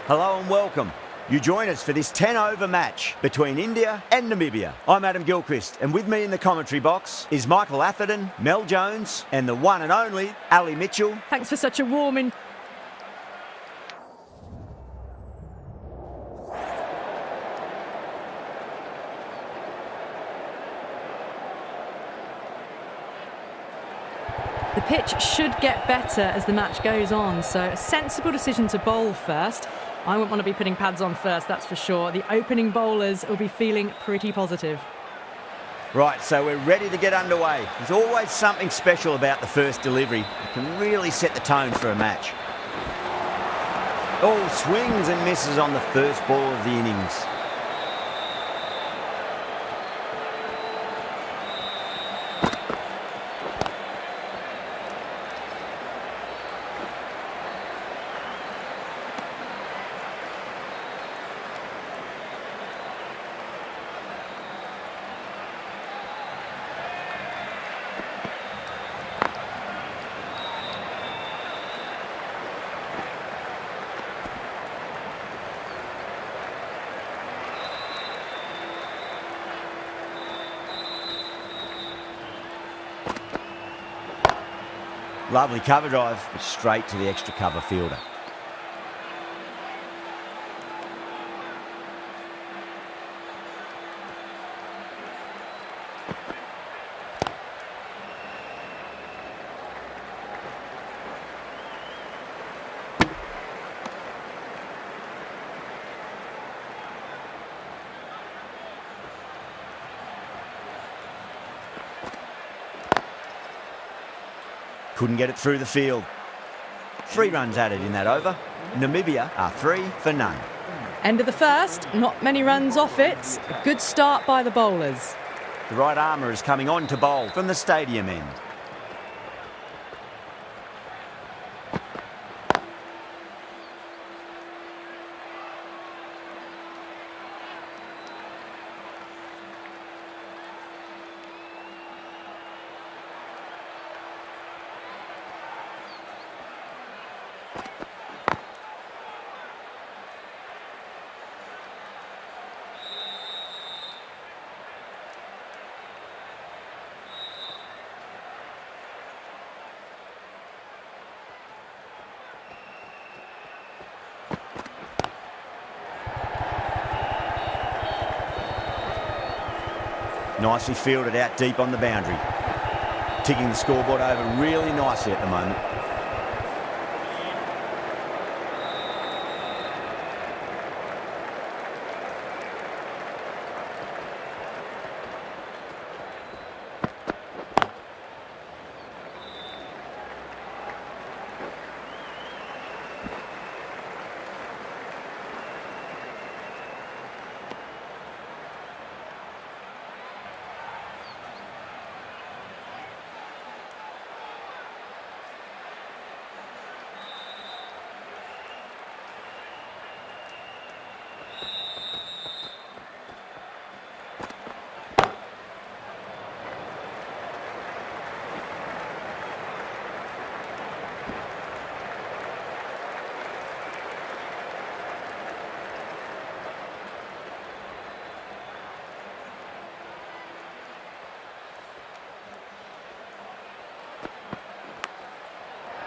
Hello and welcome. You join us for this 10-over match between India and Namibia. I'm Adam Gilchrist, and with me in the commentary box is Michael Atherton, Mel Jones, and the one and only Ali Mitchell. Thanks for such a warm The pitch should get better as the match goes on, so a sensible decision to bowl first. I wouldn't want to be putting pads on first, that's for sure. The opening bowlers will be feeling pretty positive. Right, so we're ready to get underway. There's always something special about the first delivery. It can really set the tone for a match. Oh, swings and misses on the first ball of the innings. Lovely cover drive, straight to the extra cover fielder. Couldn't get it through the field. 3 runs added in that over. Namibia are 3 for none. End of the first, not many runs off it. A good start by the bowlers. The right armour is coming on to bowl from the stadium end. Nicely fielded out deep on the boundary. Ticking the scoreboard over really nicely at the moment.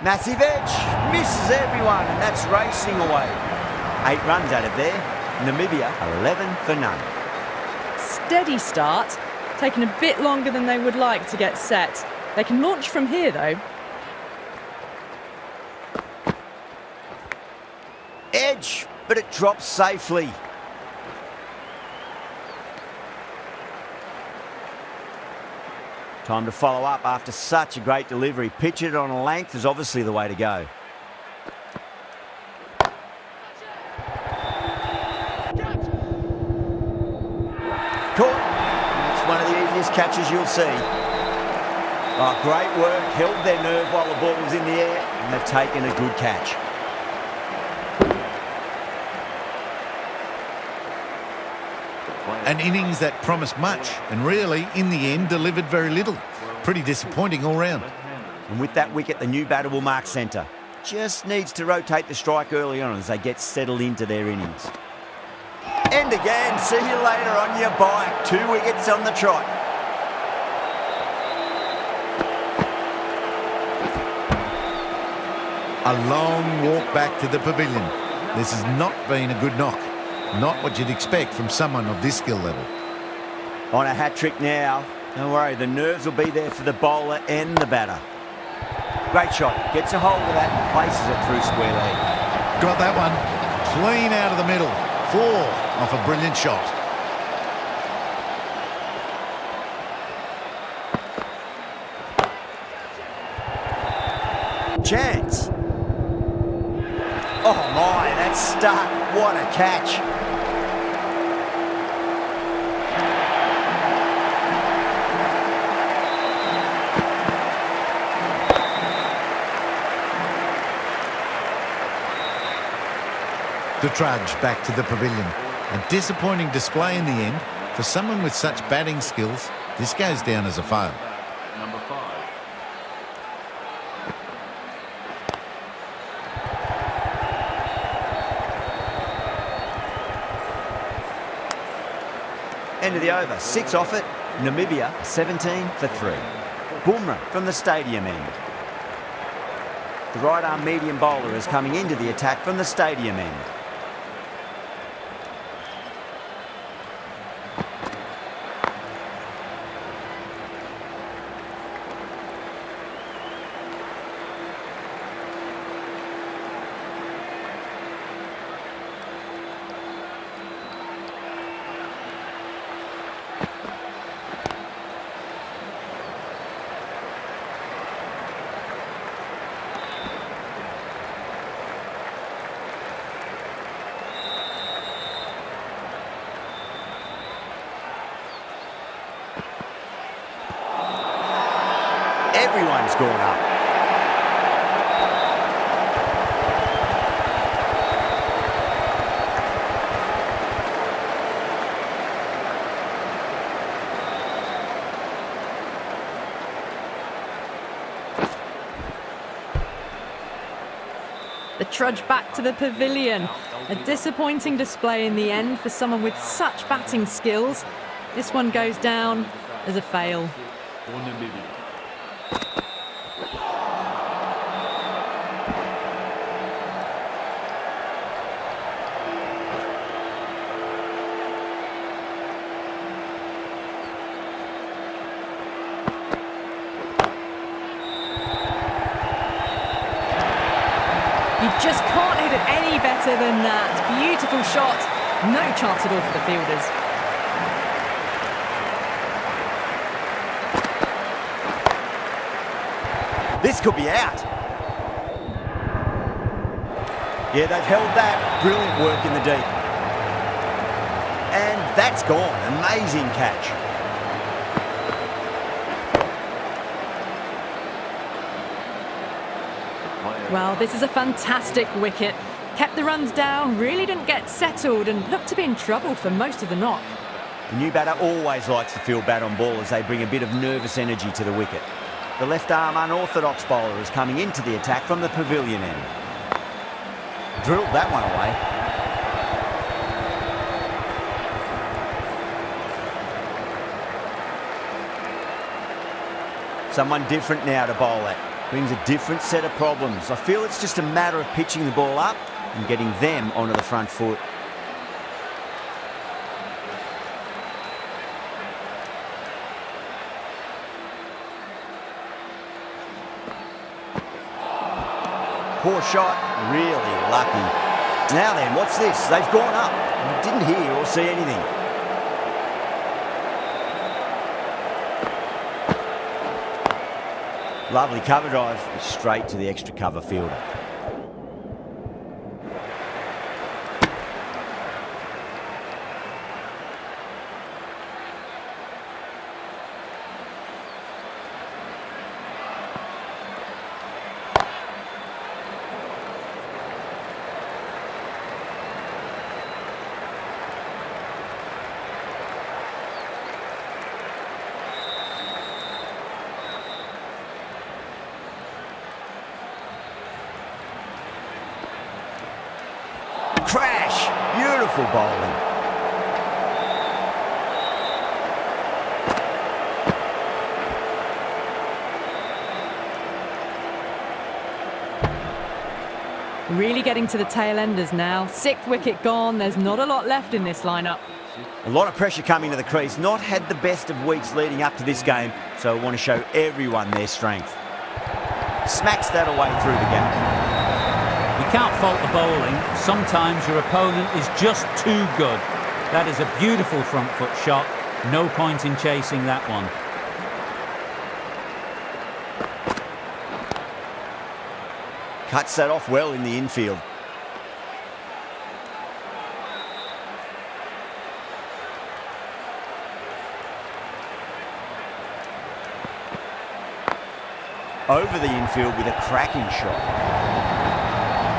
Massive edge, misses everyone, and that's racing away. 8 runs added there. Namibia 11 for none. Steady start, taking a bit longer than they would like to get set. They can launch from here though. Edge, but it drops safely. Time to follow up after such a great delivery. Pitch it on a length is obviously the way to go. Caught. It's one of the easiest catches you'll see. Oh, great work. Held their nerve while the ball was in the air, and they've taken a good catch. An innings that promised much and really, in the end, delivered very little. Pretty disappointing all round. And with that wicket, the new batter will mark centre. just needs to rotate the strike early on as they get settled into their innings. And again, see you later on your bike. 2 wickets on the trot. A long walk back to the pavilion. This has not been a good knock. Not what you'd expect from someone of this skill level. On a hat-trick now. Don't worry, the nerves will be there for the bowler and the batter. Great shot. Gets a hold of that and places it through square leg. Got that one. Clean out of the middle. 4 off a brilliant shot. Chance. Oh my, that's stuck. What a catch. The trudge back to the pavilion. A disappointing display in the end. For someone with such batting skills, this goes down as a fail. Number 5. End of the over. 6 off it. Namibia 17 for 3. Bumrah from the stadium end. The right arm medium bowler is coming into the attack from the stadium end. Everyone's gone up. The trudge back to the pavilion. A disappointing display in the end for someone with such batting skills. This one goes down as a fail. For Namibia. You just can't hit it any better than that. Beautiful shot. No chance at all for the fielders. This could be out. Yeah, they've held that. Brilliant work in the deep. And that's gone. Amazing catch. Well, this is a fantastic wicket. Kept the runs down, really didn't get settled and looked to be in trouble for most of the knock. The new batter always likes to field bat on ball as they bring a bit of nervous energy to the wicket. The left arm unorthodox bowler is coming into the attack from the pavilion end. Drilled that one away. Someone different now to bowl at. Brings a different set of problems. I feel it's just a matter of pitching the ball up and getting them onto the front foot. Poor shot, really lucky. Now then, what's this? They've gone up. I didn't hear or see anything. Lovely cover drive, straight to the extra cover fielder. Crash! Beautiful bowling. Really getting to the tail enders now. 6th wicket gone. There's not a lot left in this lineup. A lot of pressure coming to the crease. Not had the best of weeks leading up to this game, so I want to show everyone their strength. Smacks that away through the gap. You can't fault the bowling. Sometimes your opponent is just too good. That is a beautiful front foot shot. No point in chasing that one. Cuts that off well in the infield. Over the infield with a cracking shot.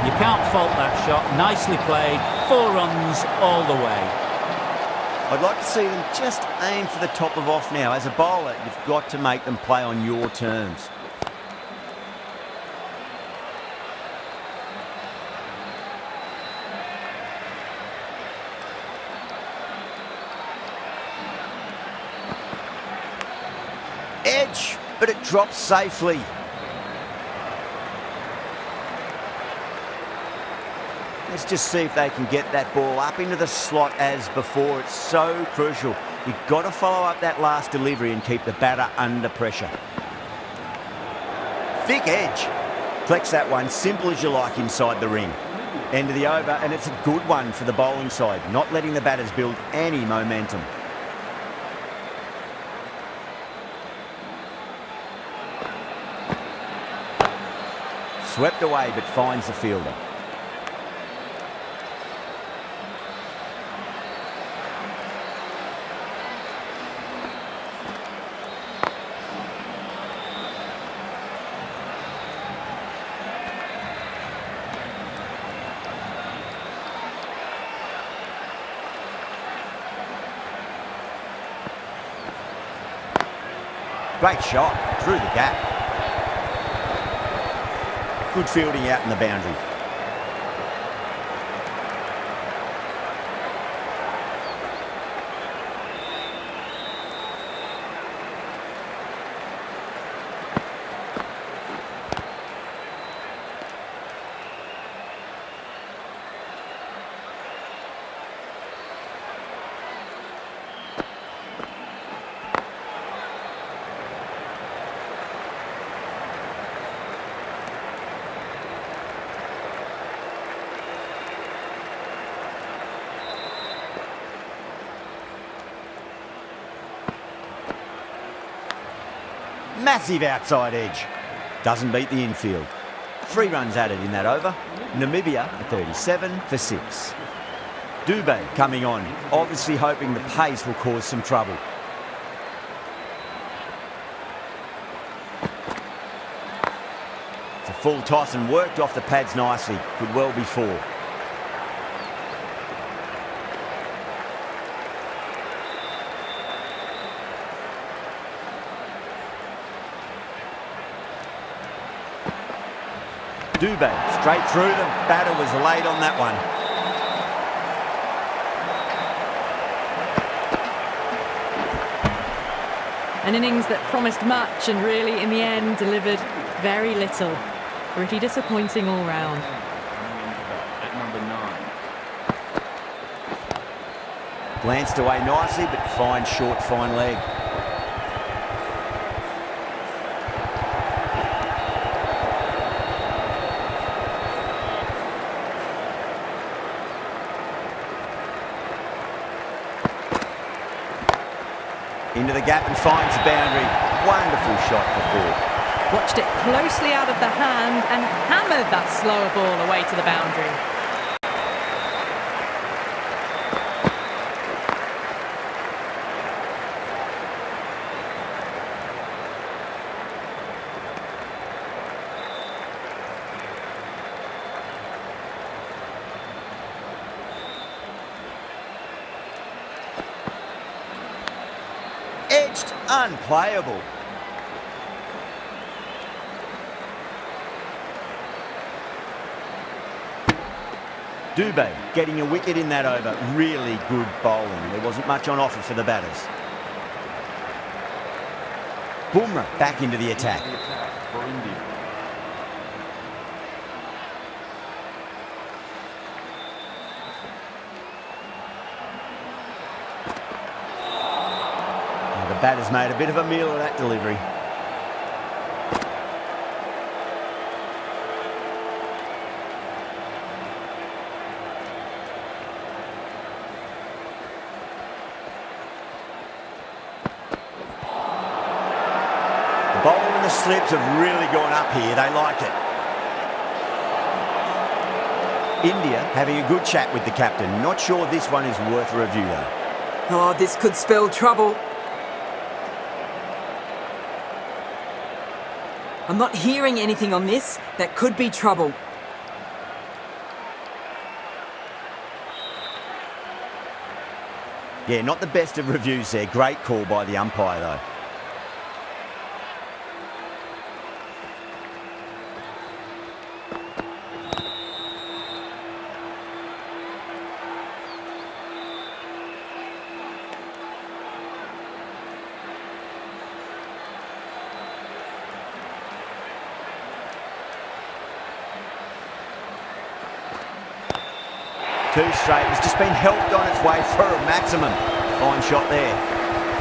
You can't fault that shot. Nicely played. 4 runs all the way. I'd like to see them just aim for the top of off now. As a bowler, you've got to make them play on your terms. Edge, but it drops safely. Let's just see if they can get that ball up into the slot as before. It's so crucial. You've got to follow up that last delivery and keep the batter under pressure. Thick edge. Flex that one, simple as you like inside the ring. End of the over, and it's a good one for the bowling side, not letting the batters build any momentum. Swept away, but finds the fielder. Great shot through the gap. Good fielding out in the boundary. Massive outside edge. Doesn't beat the infield. 3 runs added in that over. Namibia at 37 for 6. Dubé coming on, obviously hoping the pace will cause some trouble. It's a full toss and worked off the pads nicely. Could well be 4. Dubé straight through them. Batter was late on that one. An innings that promised much and really, in the end, delivered very little. Pretty disappointing all round. At number 9. Glanced away nicely, but fine short, fine leg. Into the gap and finds the boundary. Wonderful shot for 4. Watched it closely out of the hand and hammered that slower ball away to the boundary. Edged, unplayable. Dubé getting a wicket in that over. Really good bowling. There wasn't much on offer for the batters. Bumrah back into the attack. The attack for India. The batter's made a bit of a meal of that delivery. The bowler and the slips have really gone up here. They like it. India having a good chat with the captain. Not sure this one is worth a review though. Oh, this could spell trouble. I'm not hearing anything on this. That could be trouble. Yeah, not the best of reviews there. Great call by the umpire though. Two straight. It's just been helped on its way for a maximum. Fine shot there.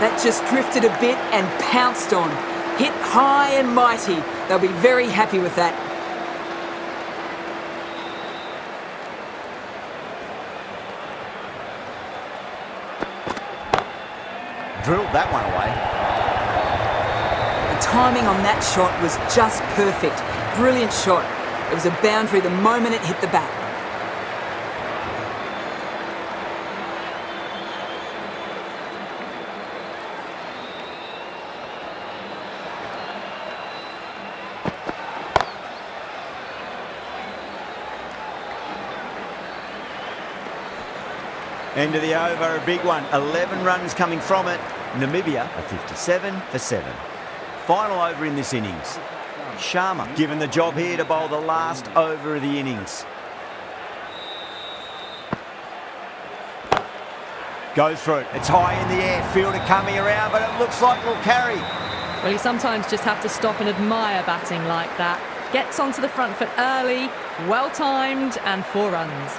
That just drifted a bit and pounced on. Hit high and mighty. They'll be very happy with that. Drilled that one away. The timing on that shot was just perfect. Brilliant shot. It was a boundary the moment it hit the bat. End of the over, a big one. 11 runs coming from it. Namibia are 57 for 7. Final over in this innings. Sharma given the job here to bowl the last over of the innings. Goes for it. It's high in the air. Fielder coming around, but it looks like it'll carry. Well, you sometimes just have to stop and admire batting like that. Gets onto the front foot early, well timed, and 4 runs.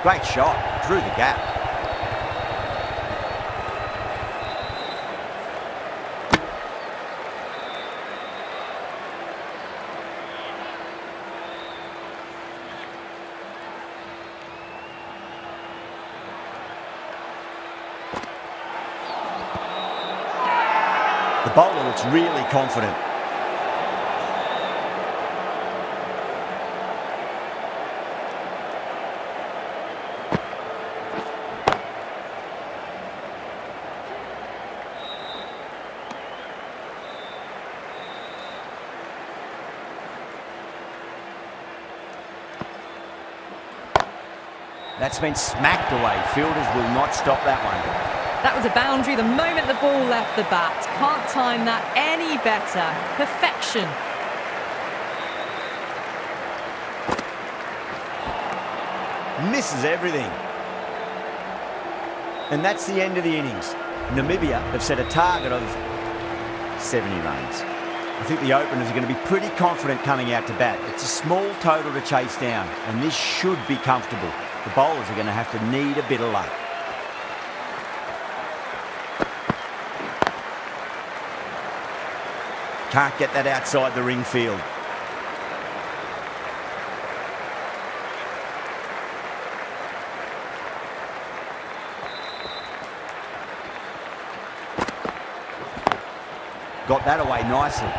Great shot through the gap. The bowler looks really confident. That's been smacked away. Fielders will not stop that one. That was a boundary the moment the ball left the bat. Can't time that any better. Perfection. Misses everything. And that's the end of the innings. Namibia have set a target of 70 runs. I think the openers are going to be pretty confident coming out to bat. It's a small total to chase down, and this should be comfortable. The bowlers are going to have to need a bit of luck. Can't get that outside the ring field. Got that away nicely.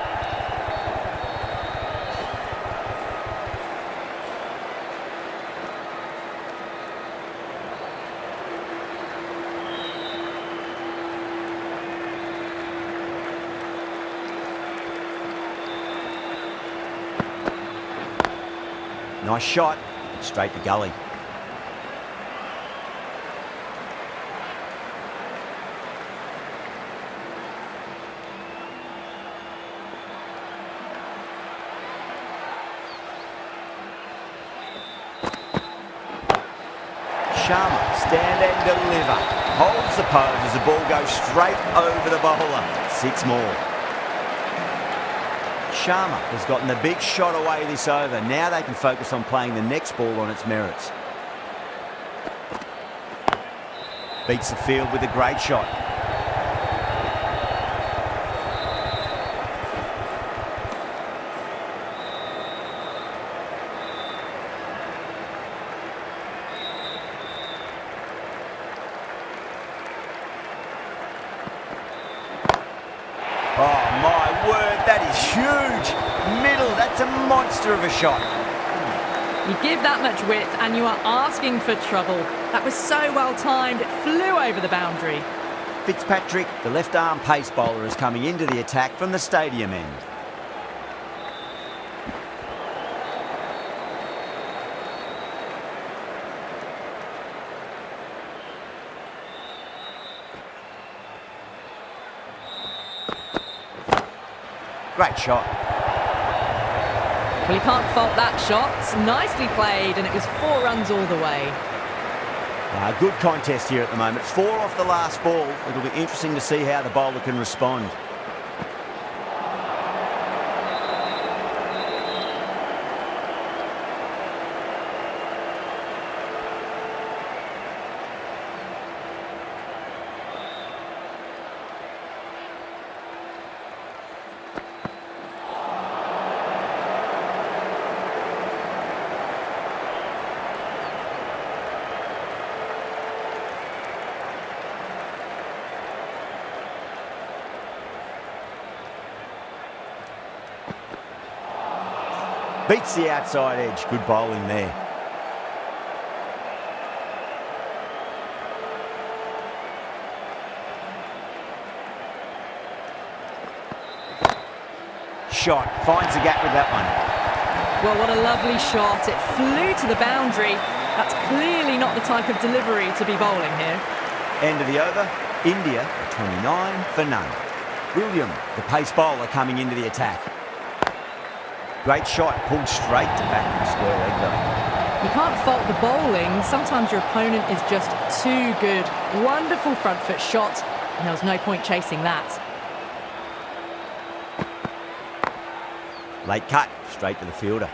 Nice shot, straight to gully. Sharma, stand and deliver. Holds the pose as the ball goes straight over the bowler. 6 more. Sharma has gotten the big shot away this over. Now they can focus on playing the next ball on its merits. Beats the field with a great shot. Oh my word, that is huge. Middle, that's a monster of a shot. You give that much width and you are asking for trouble. That was so well timed, it flew over the boundary. Fitzpatrick, the left arm pace bowler, is coming into the attack from the stadium end. Great shot. Well, you can't fault that shot. Nicely played, and it was 4 runs all the way. Good contest here at the moment. 4 off the last ball. It'll be interesting to see how the bowler can respond. Beats the outside edge. Good bowling there. Shot. Finds the gap with that one. Well, what a lovely shot. It flew to the boundary. That's clearly not the type of delivery to be bowling here. End of the over. India 29 for none. William, the pace bowler, coming into the attack. Great shot, pulled straight to back of the square leg though. You can't fault the bowling. Sometimes your opponent is just too good. Wonderful front foot shot, and there was no point chasing that. Late cut, straight to the fielder.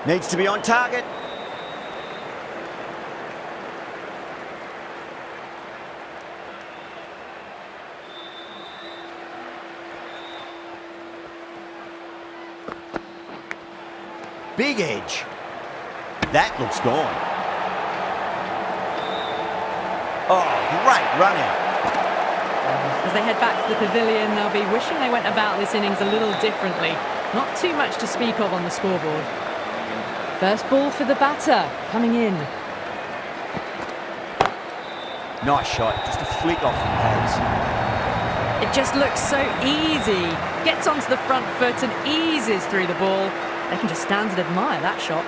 Needs to be on target. Big edge. That looks gone. Oh, great run out. As they head back to the pavilion, they'll be wishing they went about this innings a little differently. Not too much to speak of on the scoreboard. First ball for the batter, coming in. Nice shot, just a flick off the pads. It just looks so easy. Gets onto the front foot and eases through the ball. They can just stand and admire that shot.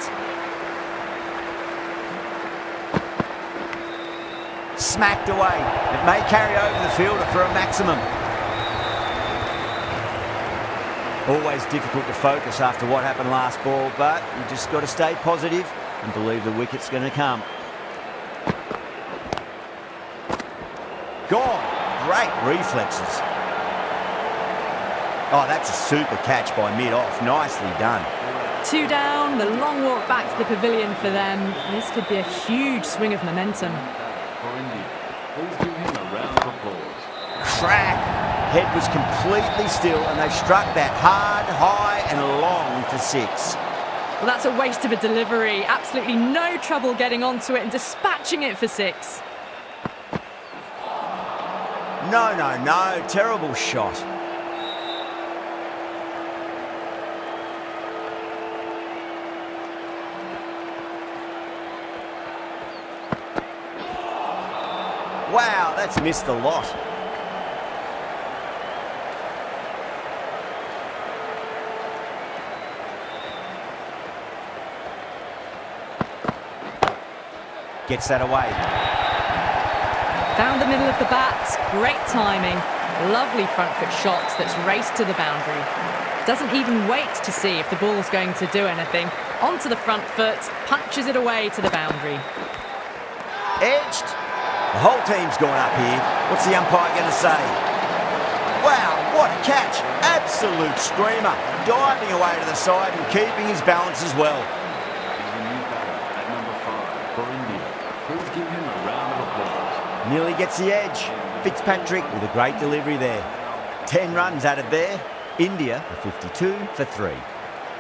Smacked away. It may carry over the fielder for a maximum. Always difficult to focus after what happened last ball, but you just got to stay positive and believe the wicket's going to come. Gone. Great reflexes. Oh, that's a super catch by mid-off. Nicely done. 2 down, the long walk back to the pavilion for them. This could be a huge swing of momentum. For India, please give him a round of applause. Crack! Head was completely still and they struck that hard, high and long for 6. Well, that's a waste of a delivery. Absolutely no trouble getting onto it and dispatching it for 6. No. Terrible shot. Wow, that's missed the lot. Gets that away. Found the middle of the bat. Great timing. Lovely front foot shot that's raced to the boundary. Doesn't even wait to see if the ball's going to do anything. Onto the front foot, punches it away to the boundary. Edged. The whole team's gone up here. What's the umpire going to say? Wow, what a catch. Absolute screamer. Diving away to the side and keeping his balance as well. At number 5 for India. Please give him a round of applause. Nearly gets the edge. Fitzpatrick with a great delivery there. 10 runs added there. India a 52 for 3.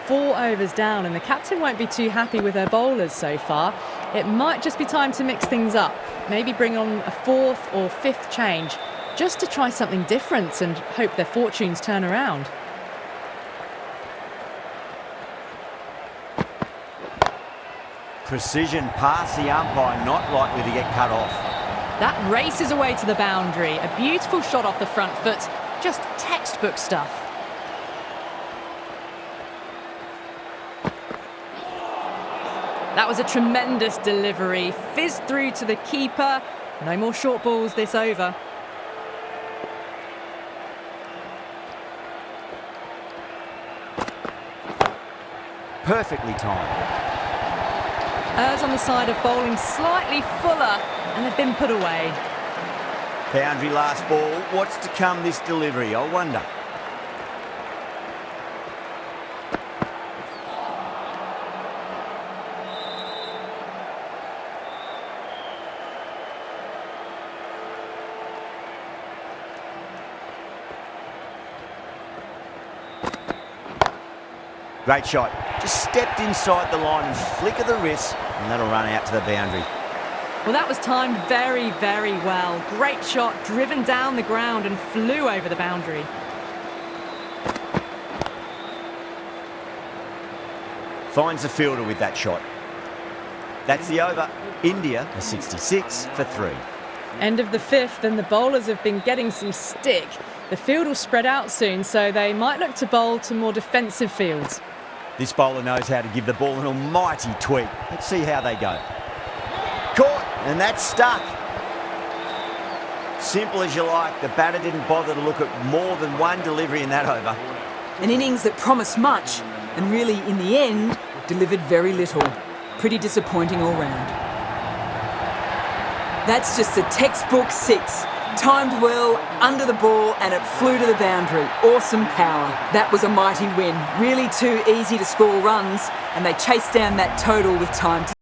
4 overs down, and the captain won't be too happy with her bowlers so far. It might just be time to mix things up. Maybe bring on a 4th or 5th change, just to try something different and hope their fortunes turn around. Precision past the umpire, not likely to get cut off. That races away to the boundary. A beautiful shot off the front foot. Just textbook stuff. That was a tremendous delivery. Fizzed through to the keeper. No more short balls this over. Perfectly timed. Errs on the side of bowling slightly fuller, and they've been put away. Boundary last ball. What's to come this delivery, I wonder. Great shot. Just stepped inside the line and flick of the wrist, and that'll run out to the boundary. Well, that was timed very, very well. Great shot, driven down the ground and flew over the boundary. Finds the fielder with that shot. That's the over. India a 66 for 3. End of the 5th, and the bowlers have been getting some stick. The field will spread out soon, so they might look to bowl to more defensive fields. This bowler knows how to give the ball an almighty tweak. Let's see how they go. Caught, and that's stuck. Simple as you like. The batter didn't bother to look at more than one delivery in that over. An innings that promised much and really, in the end, delivered very little. Pretty disappointing all round. That's just a textbook 6. Timed well, under the ball, and it flew to the boundary. Awesome power. That was a mighty win. Really too easy to score runs, and they chased down that total with time to